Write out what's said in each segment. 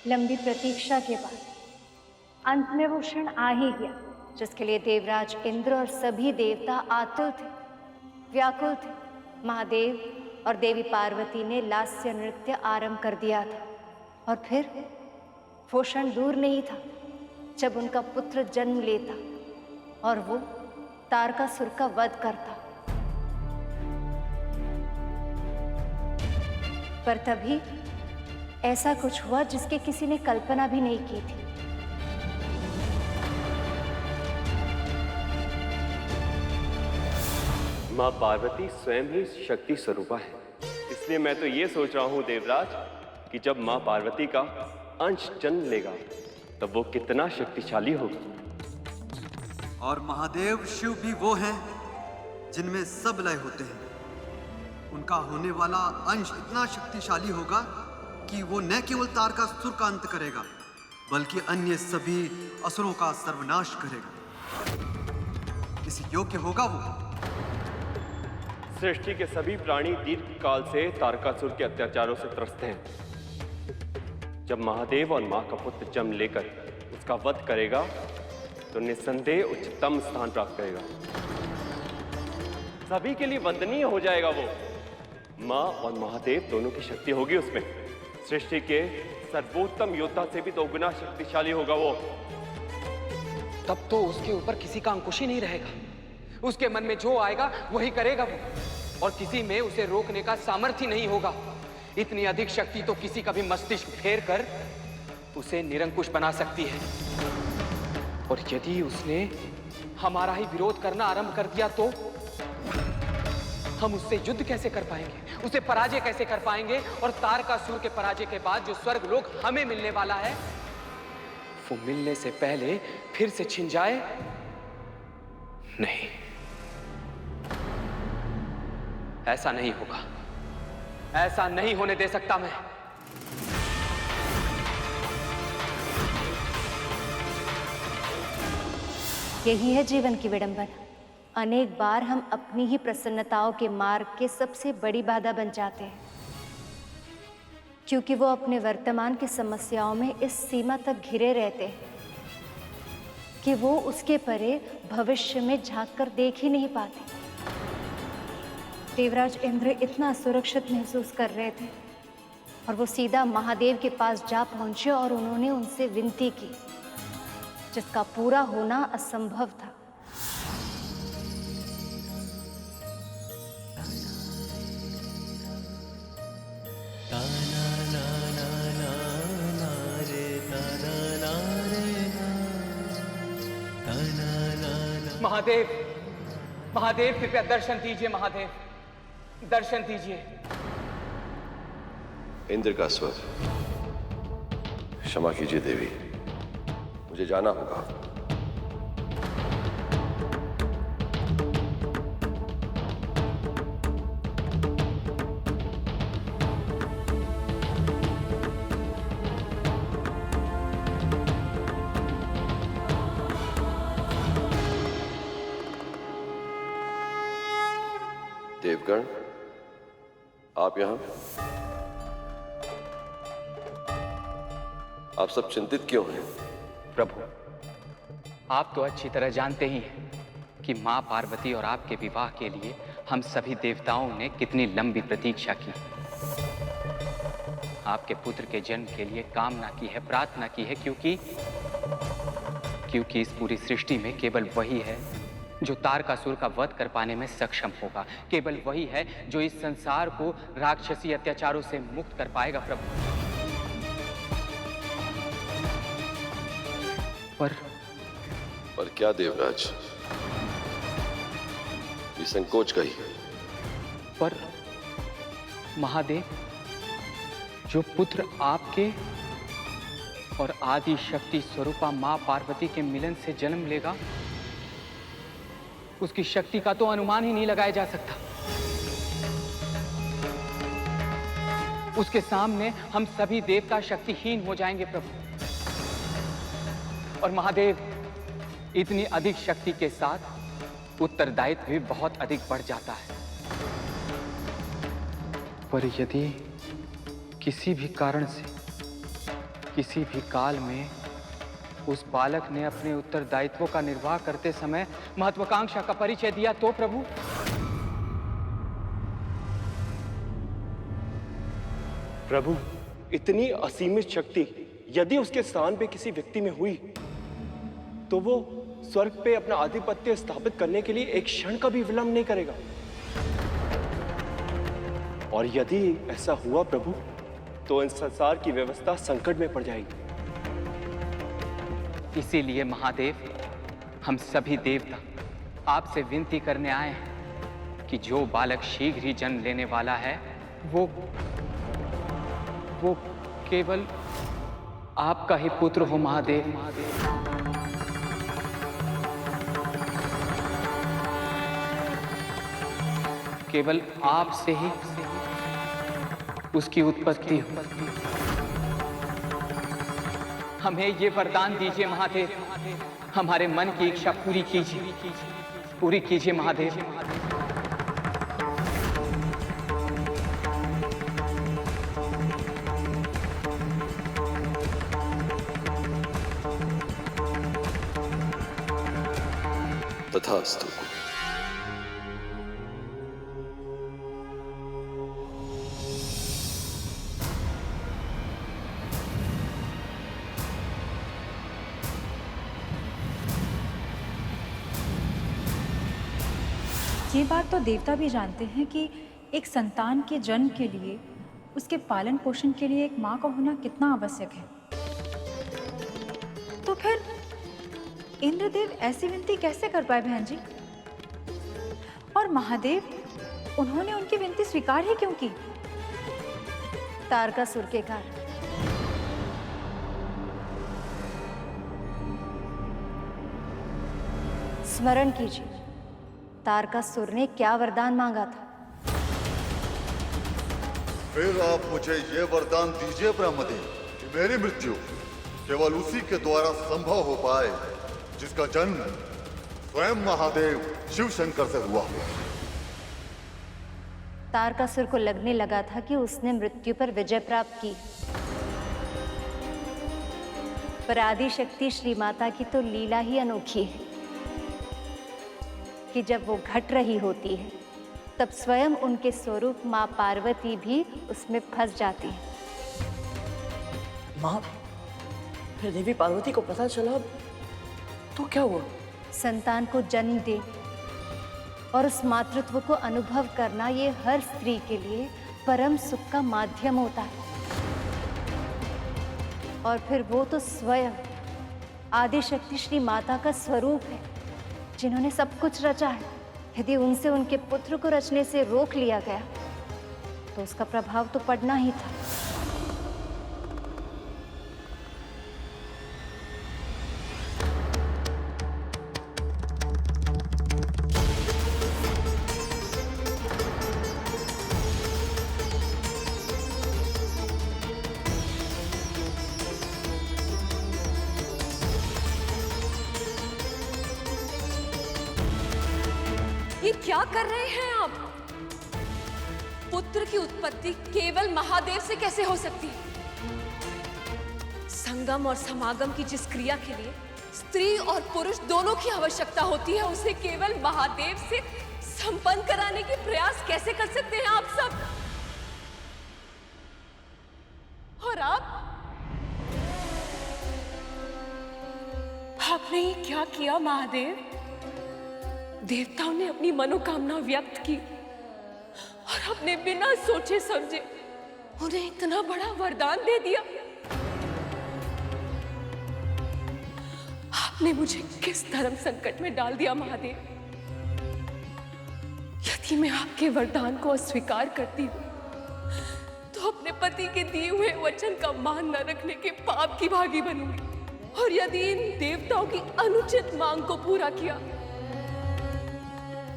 लंबी प्रतीक्षा के बाद अंत में वो क्षण आ ही गया जिसके लिए देवराज इंद्र और सभी देवता आतुर थे, व्याकुल थे। महादेव और देवी पार्वती ने लास्य नृत्य आरंभ कर दिया था और फिर वो क्षण दूर नहीं था जब उनका पुत्र जन्म लेता और वो तारकासुर का वध करता। पर तभी ऐसा कुछ हुआ जिसकी किसी ने कल्पना भी नहीं की थी। माँ पार्वती स्वयं ही शक्ति स्वरूपा है, इसलिए मैं तो ये सोच रहा हूँ देवराज कि जब माँ पार्वती का अंश जन्म लेगा तब वो कितना शक्तिशाली होगा। और महादेव शिव भी वो हैं जिनमें सब लय होते हैं। उनका होने वाला अंश इतना शक्तिशाली होगा कि वो न केवल तारकासुर का अंत करेगा बल्कि अन्य सभी असुरों का सर्वनाश करेगा। किसी योग्य होगा वो। सृष्टि के सभी प्राणी दीर्घ काल से तारकासुर के अत्याचारों से त्रस्त हैं। जब महादेव और मां का पुत्र जन्म लेकर उसका वध करेगा तो निस्संदेह उच्चतम स्थान प्राप्त करेगा, सभी के लिए वंदनीय हो जाएगा वो। मां और महादेव दोनों की शक्ति होगी उसमें। सृष्टि के सर्वोत्तम योद्धा से भी दोगुना शक्तिशाली होगा वो। तब तो उसके ऊपर किसी का अंकुश ही नहीं रहेगा। उसके मन में जो आएगा वही करेगा वो, और किसी में उसे रोकने का सामर्थ्य नहीं होगा। इतनी अधिक शक्ति तो किसी का भी मस्तिष्क फेर कर उसे निरंकुश बना सकती है। और यदि उसने हमारा ही विरोध करना आरंभ कर दिया तो हम उससे युद्ध कैसे कर पाएंगे, उसे पराजय कैसे कर पाएंगे? और तारकासुर के पराजय के बाद जो स्वर्ग लोक हमें मिलने वाला है वो मिलने से पहले फिर से छिन जाए? नहीं, ऐसा नहीं होगा। ऐसा नहीं होने दे सकता मैं। यही है जीवन की विडंबना। अनेक बार हम अपनी ही प्रसन्नताओं के मार्ग के सबसे बड़ी बाधा बन जाते हैं, क्योंकि वो अपने वर्तमान की समस्याओं में इस सीमा तक घिरे रहते हैं कि वो उसके परे भविष्य में झांक कर देख ही नहीं पाते। देवराज इंद्र इतना सुरक्षित महसूस कर रहे थे और वो सीधा महादेव के पास जा पहुंचे और उन्होंने उनसे विनती की, जिसका पूरा होना असंभव था। महादेव, महादेव कृपया दर्शन दीजिए। महादेव दर्शन दीजिए। इंद्र का स्वर। क्षमा कीजिए देवी, मुझे जाना होगा। देवगण, आप यहां? आप सब चिंतित क्यों हैं? प्रभु, आप तो अच्छी तरह जानते ही हैं कि मां पार्वती और आपके विवाह के लिए हम सभी देवताओं ने कितनी लंबी प्रतीक्षा की। आपके पुत्र के जन्म के लिए कामना की है, प्रार्थना की है, क्योंकि इस पूरी सृष्टि में केवल वही है जो तारकासुर का वध कर पाने में सक्षम होगा। केवल वही है जो इस संसार को राक्षसी अत्याचारों से मुक्त कर पाएगा। प्रभु, पर क्या देवराज, ये संकोच का ही है। पर महादेव, जो पुत्र आपके और आदि शक्ति स्वरूपा मां पार्वती के मिलन से जन्म लेगा, उसकी शक्ति का तो अनुमान ही नहीं लगाया जा सकता। उसके सामने हम सभी देवता शक्तिहीन हो जाएंगे प्रभु। और महादेव, इतनी अधिक शक्ति के साथ उत्तरदायित्व भी बहुत अधिक बढ़ जाता है। पर यदि किसी भी कारण से किसी भी काल में उस बालक ने अपने उत्तरदायित्वों का निर्वाह करते समय महत्वाकांक्षा का परिचय दिया तो प्रभु। प्रभु, इतनी असीमित शक्ति यदि उसके स्थान पे किसी व्यक्ति में हुई तो वो स्वर्ग पे अपना आधिपत्य स्थापित करने के लिए एक क्षण का भी विलंब नहीं करेगा। और यदि ऐसा हुआ प्रभु, तो इन संसार की व्यवस्था संकट में पड़ जाएगी। इसीलिए महादेव, हम सभी देवता आपसे विनती करने आए हैं कि जो बालक शीघ्र ही जन्म लेने वाला है वो केवल आपका ही पुत्र हो महादेव। केवल आपसे ही उसकी उत्पत्ति हो। हमें ये वरदान दीजिए महादेव, हमारे मन की इच्छा पूरी कीजिए महादेव। तथास्तु। ये बात तो देवता भी जानते हैं कि एक संतान के जन्म के लिए, उसके पालन पोषण के लिए एक माँ का होना कितना आवश्यक है। तो फिर इंद्रदेव ऐसी विनती कैसे कर पाए बहन जी? और महादेव, उन्होंने उनकी विनती स्वीकार ही क्यों की? तारकासुर के कारण। स्मरण कीजिए, तारकासुर ने क्या वरदान मांगा था? फिर आप मुझे ये वरदान दीजिए ब्रह्मदेव कि मेरी मृत्यु केवल उसी के द्वारा संभव हो पाए जिसका जन्म स्वयं महादेव शिव शंकर से हुआ हो। तारकासुर को लगने लगा था कि उसने मृत्यु पर विजय प्राप्त की, पर आदि शक्ति श्री माता की तो लीला ही अनोखी है कि जब वो घट रही होती है तब स्वयं उनके स्वरूप माँ पार्वती भी उसमें फंस जाती है। माँ, फिर देवी पार्वती को पता चला तो क्या हुआ? संतान को जन्म दे और उस मातृत्व को अनुभव करना, ये हर स्त्री के लिए परम सुख का माध्यम होता है। और फिर वो तो स्वयं आदि शक्ति श्री माता का स्वरूप है, जिन्होंने सब कुछ रचा है। यदि उनसे उनके पुत्र को रचने से रोक लिया गया तो उसका प्रभाव तो पड़ना ही था। ये क्या कर रहे हैं आप? पुत्र की उत्पत्ति केवल महादेव से कैसे हो सकती है? संगम और समागम की जिस क्रिया के लिए स्त्री और पुरुष दोनों की आवश्यकता होती है, उसे केवल महादेव से संपन्न कराने के प्रयास कैसे कर सकते हैं आप सब? और आपने ये क्या किया महादेव? देवताओं ने अपनी मनोकामना व्यक्त की और आपने बिना सोचे समझे उन्हें इतना बड़ा वरदान दे दिया। आपने मुझे किस धर्म संकट में डाल दिया महादेव? यदि मैं आपके वरदान को अस्वीकार करती हूँ तो अपने पति के दिए हुए वचन का मान न रखने के पाप की भागी बनूंगी, और यदि इन देवताओं की अनुचित मांग को पूरा किया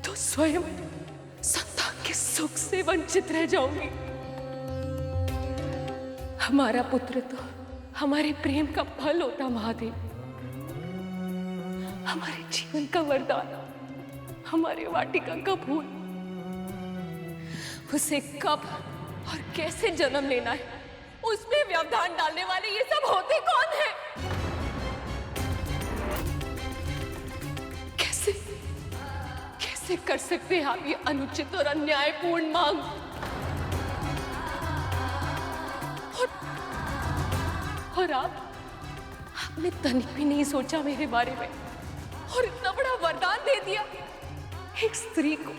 तो स्वयं संतान के सुख से वंचित रह जाऊंगी। हमारा पुत्र तो हमारे प्रेम का फल होता महादेव, हमारे जीवन का वरदान, हमारे वाटिका का फूल। उसे कब और कैसे जन्म लेना है उसमें व्यवधान डालने वाले ये सब होते कौन हैं? कैसे कैसे कर सकते हैं आप ये अनुचित और अन्यायपूर्ण मांग? और आपने तनिक भी नहीं सोचा मेरे बारे में और इतना बड़ा वरदान दे दिया। एक स्त्री को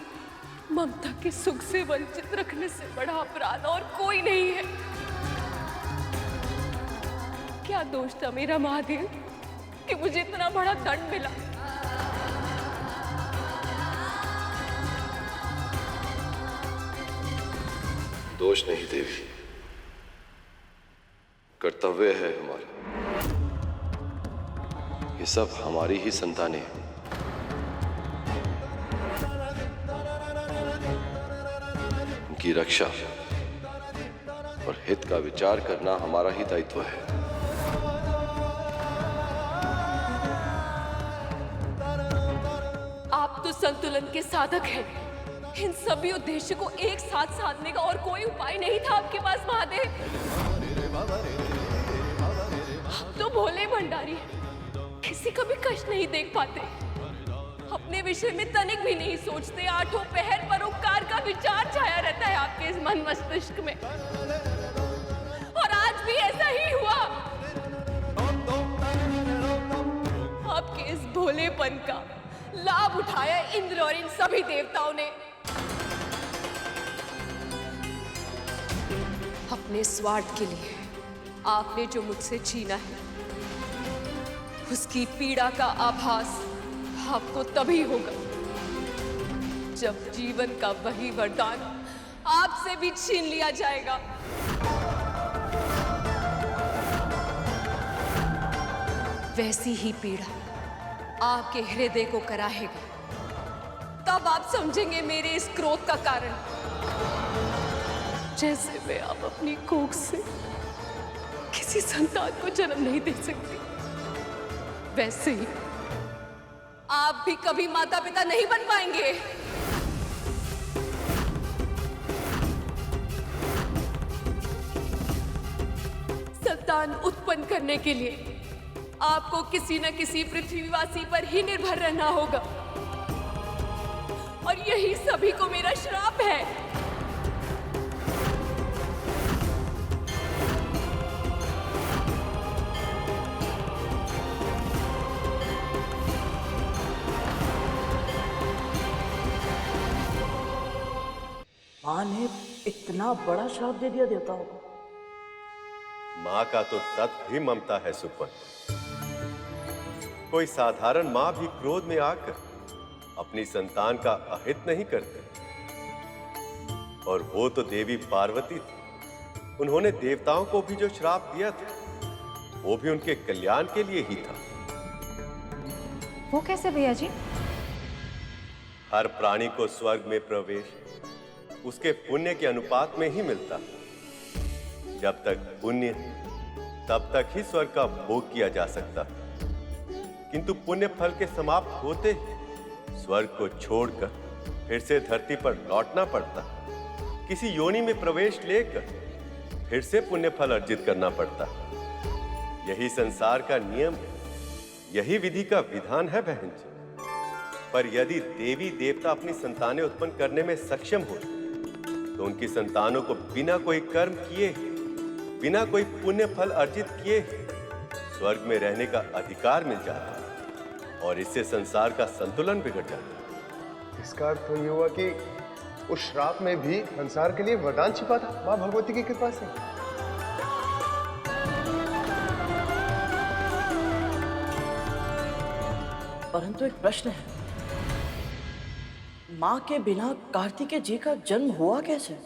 ममता के सुख से वंचित रखने से बड़ा अपराध और कोई नहीं है। क्या दोष था मेरा महादेव कि मुझे इतना बड़ा दंड मिला? दोष नहीं देवी, कर्तव्य है हमारा। ये सब हमारी ही संतानें हैं। उनकी रक्षा और हित का विचार करना हमारा ही दायित्व है। आप तो संतुलन के साधक हैं। इन सभी उद्देश्य को एक साथ साधने का और कोई उपाय नहीं था आपके पास महादेव? आप तो भोले भंडारी हैं, किसी का भी कष्ट नहीं देख पाते, अपने विषय में तनिक भी नहीं सोचते। आठों पहर परोपकार का विचार छाया रहता है आपके इस मन मस्तिष्क में, और आज भी ऐसा ही हुआ। आपके इस भोलेपन का लाभ उठाया इंद्र और इन सभी देवताओं ने। अपने स्वार्थ के लिए आपने जो मुझसे छीना है, उसकी पीड़ा का आभास आपको तभी होगा जब जीवन का वही वरदान आपसे भी छीन लिया जाएगा। वैसी ही पीड़ा आपके हृदय को कराहेगा। तब आप समझेंगे मेरे इस क्रोध का कारण। जैसे मैं आप अपनी कोख से किसी संतान को जन्म नहीं दे सकती, वैसे ही आप भी कभी माता पिता नहीं बन पाएंगे। संतान उत्पन्न करने के लिए आपको किसी न किसी पृथ्वीवासी पर ही निर्भर रहना होगा, और यही सभी को मेरा श्राप है। माँ ने इतना बड़ा श्राप दे दिया देवताओं को। माँ का तो तत्व ही ममता है सुपन। कोई साधारण माँ भी क्रोध में आकर अपनी संतान का अहित नहीं करते, और वो तो देवी पार्वती थी। उन्होंने देवताओं को भी जो श्राप दिया था वो भी उनके कल्याण के लिए ही था। वो कैसे भैया जी? हर प्राणी को स्वर्ग में प्रवेश उसके पुण्य के अनुपात में ही मिलता है। जब तक पुण्य तब तक ही स्वर्ग का भोग किया जा सकता है, किंतु पुण्य फल के समाप्त होते ही स्वर्ग को छोड़कर फिर से धरती पर लौटना पड़ता। किसी योनि में प्रवेश लेकर फिर से पुण्य फल अर्जित करना पड़ता। यही संसार का नियम है, यही विधि का विधान है बहन जी। पर यदि देवी देवता अपनी संतानें उत्पन्न करने में सक्षम हो तो उनकी संतानों को बिना कोई कर्म किए, बिना कोई पुण्य फल अर्जित किए स्वर्ग में रहने का अधिकार मिल जाता है, और इससे संसार का संतुलन बिगड़ जाता है। इसका अर्थ तो ये हुआ कि उस श्राप में भी संसार के लिए वरदान छिपा था माँ भगवती की कृपा से। परंतु एक प्रश्न है, माँ के बिना कार्तिकेय जी का जन्म हुआ कैसे?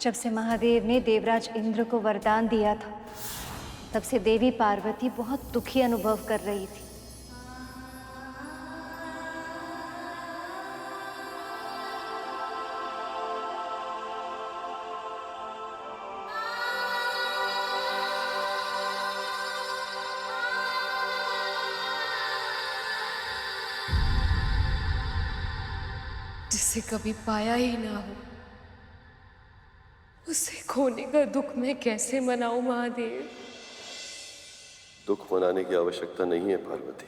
जब से महादेव ने देवराज इंद्र को वरदान दिया था, तब से देवी पार्वती बहुत दुखी अनुभव कर रही थी। जिसे कभी पाया ही ना हो, खोने का दुख मैं कैसे मनाऊं महादेव? दुख मनाने की आवश्यकता नहीं है पार्वती।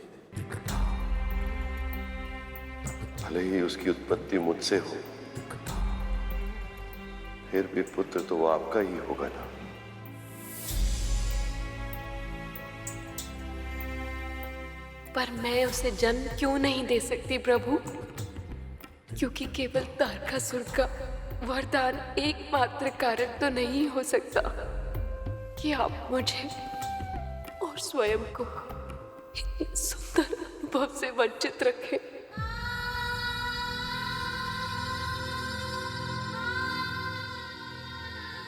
भले ही उसकी उत्पत्ति मुझसे हो, फिर भी पुत्र तो वो आपका ही होगा ना। पर मैं उसे जन्म क्यों नहीं दे सकती प्रभु? क्योंकि केवल तारकासुर का वरदान एकमात्र कारण तो नहीं हो सकता कि आप मुझे और स्वयं को इतने सुंदर अनुभव से वंचित रखें।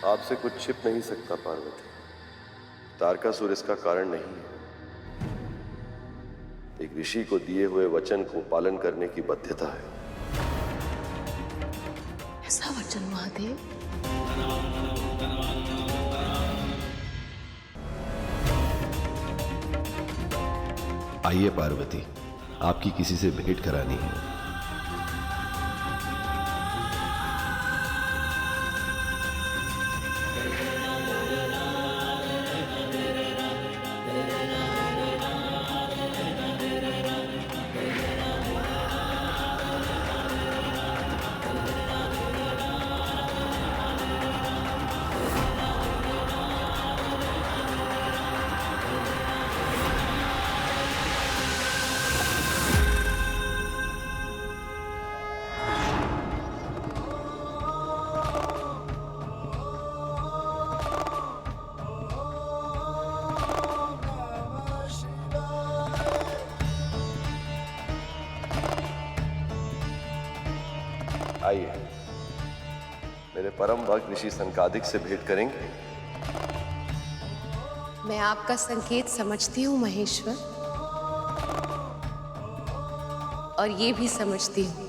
आपसे कुछ छिप नहीं सकता पार्वती। तारकासुर इसका कारण नहीं है। एक ऋषि को दिए हुए वचन को पालन करने की बाध्यता है। ऐसा वचन महादेव? आइए पार्वती, आपकी किसी से भेंट करानी है। आइए, मेरे परम भक्त ऋषि सनकादिक से भेंट करेंगे। मैं आपका संकेत समझती हूँ महेश्वर, और ये भी समझती हूँ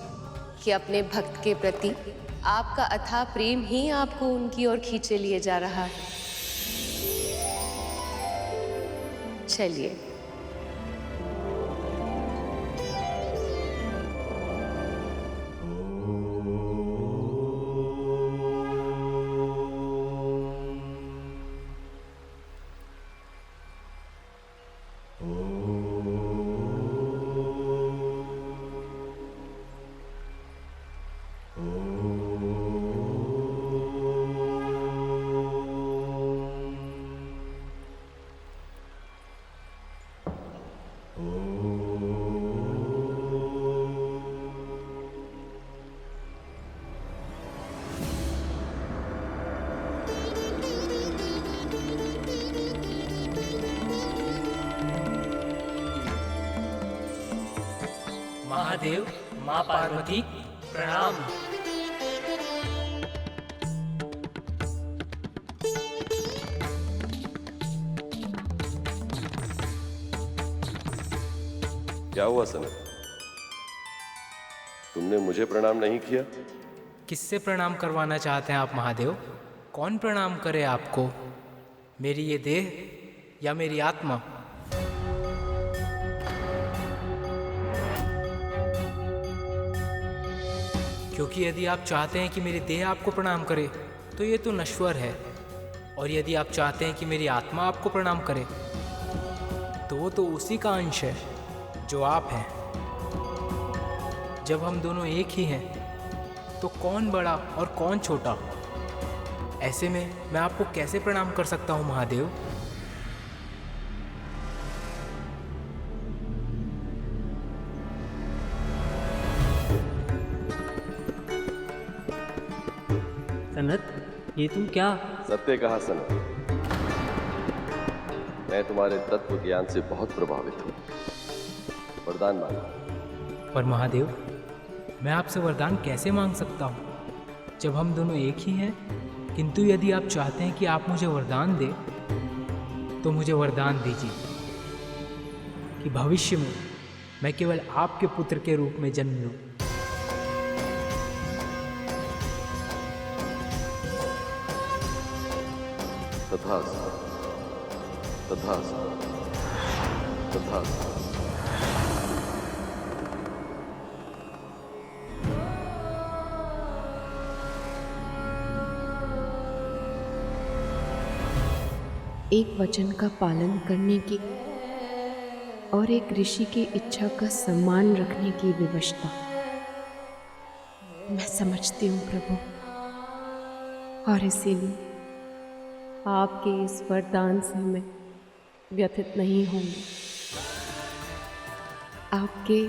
कि अपने भक्त के प्रति आपका अथाह प्रेम ही आपको उनकी ओर खींचे लिए जा रहा है। चलिए। महादेव, माँ पार्वती, प्रणाम। क्या हुआ सनत? तुमने मुझे प्रणाम नहीं किया? किससे प्रणाम करवाना चाहते हैं आप महादेव? कौन प्रणाम करे आपको? मेरी ये देह या मेरी आत्मा? क्योंकि यदि आप चाहते हैं कि मेरी देह आपको प्रणाम करे तो ये तो नश्वर है, और यदि आप चाहते हैं कि मेरी आत्मा आपको प्रणाम करे तो वो तो उसी का अंश है जो आप हैं। जब हम दोनों एक ही हैं तो कौन बड़ा और कौन छोटा? ऐसे में मैं आपको कैसे प्रणाम कर सकता हूँ महादेव? सनत, ये तुम क्या? सत्य कहा सनत। मैं तुम्हारे तत्व ज्ञान से बहुत प्रभावित हूँ। वरदान मांगा। पर महादेव, मैं आपसे वरदान कैसे मांग सकता हूँ जब हम दोनों एक ही हैं? किंतु यदि आप चाहते हैं कि आप मुझे वरदान दें तो मुझे वरदान दीजिए कि भविष्य में मैं केवल आपके पुत्र के रूप में जन्म लूं। तथास्तु, तथास्तु, तथास्तु। एक वचन का पालन करने की और एक ऋषि की इच्छा का सम्मान रखने की विवशता मैं समझती हूँ प्रभु, और इसीलिए आपके इस वरदान से मैं व्यथित नहीं होंगी। आपके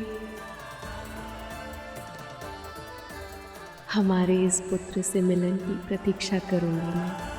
हमारे इस पुत्र से मिलन की प्रतीक्षा करूंगी मैं।